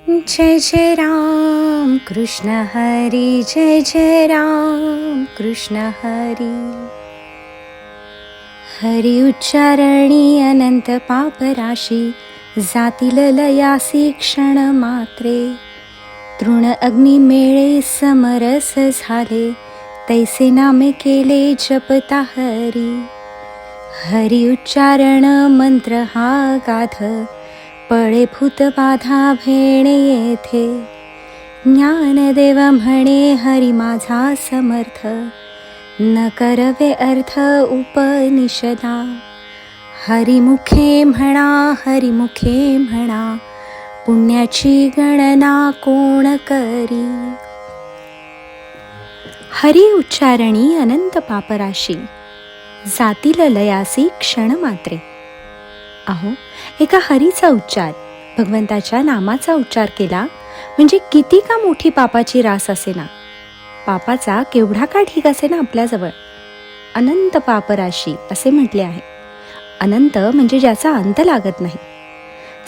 जय जय राम कृष्ण हरी, जय जय राम कृष्ण हरी. हरी उच्चारणी अनंत पापराशी, जातील लयासी क्षण मात्रे. तृण अग्नी मेळे समरस झाले, तैसे नामे केले जपता हरी. हरी उच्चारण मंत्र हा गाध, पळे भूत बाधा भेणे येथे. ज्ञानदेव म्हणे हरी माझा समर्थ, न करवे अर्थ उपनिषदा. हरिमुखे म्हणा, हरिमुखे म्हणा, पुण्याची गणना कोण करी. हरी उच्चारणी अनंत पापराशी, जातील लयासी क्षण मात्रे. अहो, एका हरीचा उच्चार, भगवंताच्या नामाचा उच्चार केला म्हणजे किती का मोठी पापाची रास असेना, पापाचा केवढा का ढीग असे ना आपल्याजवळ. अनंत पापराशी असे म्हटले आहे. अनंत म्हणजे ज्याचा अंत लागत नाही.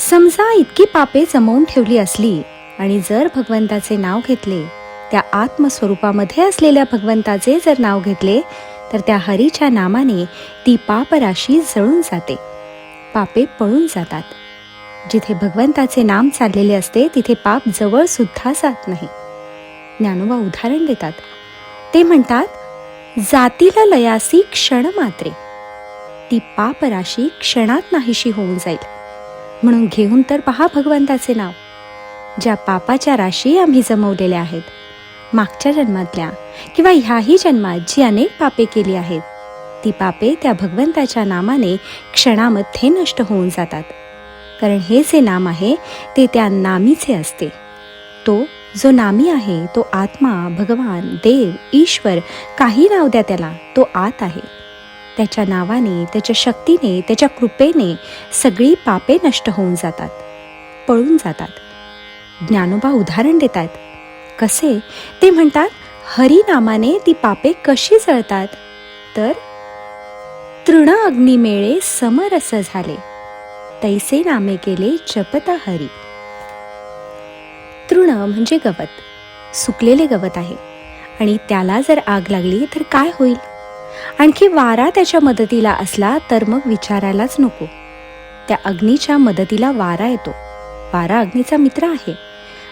समजा इतकी पापे जमवून ठेवली असली आणि जर भगवंताचे नाव घेतले, त्या आत्मस्वरूपामध्ये असलेल्या भगवंताचे जर नाव घेतले, तर त्या हरीच्या नामाने ती पापराशी जळून जाते, पापे पळून जातात. जिथे भगवंताचे नाम चाललेले असते तिथे पाप जवळ सुद्धा जात नाही. ज्ञानोबा उदाहरण देतात. ते म्हणतात, जातील लयासी क्षण मात्रे. ती पापराशी क्षणात नाहीशी होऊन जाईल. म्हणून घेऊन तर पहा भगवंताचे नाव. ज्या पापाच्या राशी आम्ही जमवलेल्या आहेत, मागच्या जन्मातल्या किंवा ह्याही जन्मात जी अनेक पापे केली आहेत, ती पापे त्या भगवंताच्या नामाने क्षणामध्ये नष्ट होऊन जातात. कारण हे जे नाम आहे ते त्या नामीचे असते. तो जो नामी आहे तो आत्मा, भगवान, देव, ईश्वर, काही नाव द्या त्याला, तो आत आहे. त्याच्या नावाने, त्याच्या शक्तीने, त्याच्या कृपेने सगळी पापे नष्ट होऊन जातात, पळून जातात. ज्ञानोबा उदाहरण देतात. कसे? ते म्हणतात, हरिनामाने ती पापे कशी जळतात तर, तृण अग्निमेळे समरस झाले, तैसे नामे केले जपता हरी. तृण म्हणजे गवत, सुकलेले गवत आहे आणि त्याला जर आग लागली तर काय होईल? आणखी वारा त्याच्या मदतीला असला तर मग विचारायलाच नको. त्या अग्नीच्या मदतीला वारा येतो. वारा अग्नीचा मित्र आहे.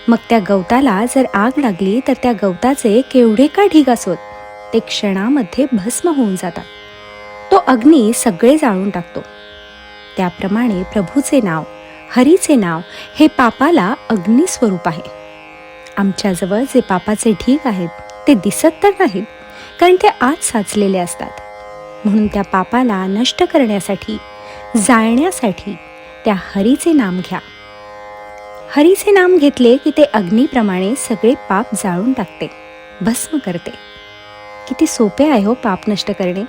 मग त्या गवताला जर आग लागली तर त्या गवताचे केवढे का ढीग असोत, ते क्षणामध्ये भस्म होऊन जातात. तो अग्नी सगळे जाळून टाकतो. त्याप्रमाणे प्रभूचे नाव, हरीचे नाव हे पापाला अग्निस्वरूप आहे. आमच्याजवळ जे पापाचे ढीग आहेत ते दिसत तर नाहीत, कारण ते आत साचलेले असतात. म्हणून त्या पापाला नष्ट करण्यासाठी, जाळण्यासाठी त्या हरीचे नाम घ्या. हरीचे नाम घेतले की ते अग्नीप्रमाणे सगळे पाप जाळून टाकते, भस्म करते. किती सोपे आहे हो पाप नष्ट करणे.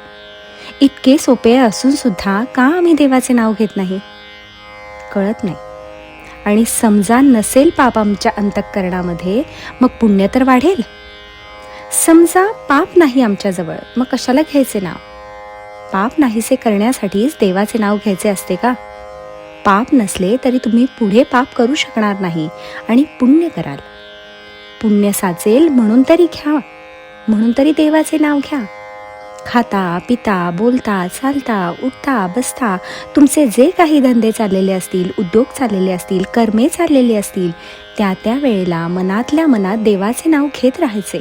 इतके सोपे असून सुद्धा का आम्ही देवाचे नाव घेत नाही, कळत नाही. आणि समजा नसेल पाप आमच्या अंतःकरणामध्ये, मग पुण्य तर वाढेल. समजा पाप नाही आमच्याजवळ, मग कशाला घ्यायचे नाव? पाप नाहीसे करण्यासाठीच देवाचे नाव घ्यायचे असते का? पाप नसले तरी तुम्ही पुढे पाप करू शकणार नाही आणि पुण्य कराल. पुण्य साचेल म्हणून तरी घ्या, म्हणून तरी देवाचे नाव घ्या. खाता, पिता, बोलता, चालता, उठता, बसता, तुमचे जे काही धंदे चाललेले असतील, उद्योग चाललेले असतील, कर्मे चाललेली असतील, त्या त्या वेळेला मनातल्या मनात देवाचे नाव घेत राहायचे.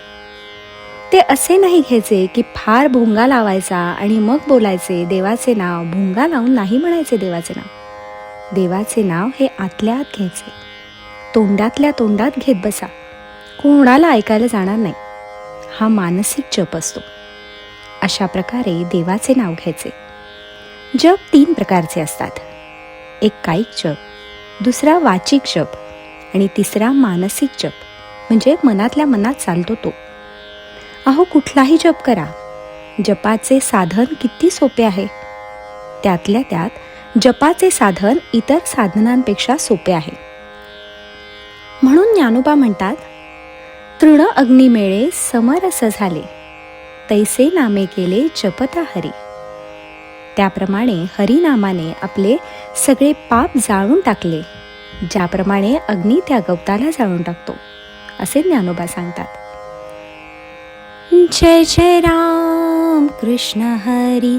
ते असे नाही घ्यायचे की फार भोंगा लावायचा आणि मग बोलायचे देवाचे नाव. भोंगा लावून नाही म्हणायचे देवाचे नाव. देवाचे नाव हे आतल्या आत घ्यायचे, तोंडातल्या तोंडात घेत बसा. कोणाला ऐकायला जाणार नाही. हा मानसिक जप असतो. अशा प्रकारे देवाचे नाव घ्यायचे. जप 3 प्रकारचे असतात. एक कायिक जप, दुसरा वाचिक जप आणि तिसरा मानसिक जप, म्हणजे मनातल्या मनात चालतो तो. अहो, कुठलाही जप करा. जपाचे साधन किती सोपे आहे. त्यातल्या त्यात जपाचे साधन इतर साधनांपेक्षा सोपे आहे. म्हणून ज्ञानोबा म्हणतात, तृण अग्निमेळे समरस झाले, तैसे नामे केले जपता हरी. त्याप्रमाणे हरिनामाने आपले सगळे पाप जाळून टाकले, ज्याप्रमाणे अग्नी त्या गवताला जाळून टाकतो, असे ज्ञानोबा सांगतात. जय जय राम कृष्ण हरी,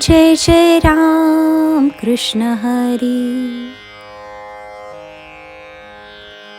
जय जय राम कृष्ण हरी.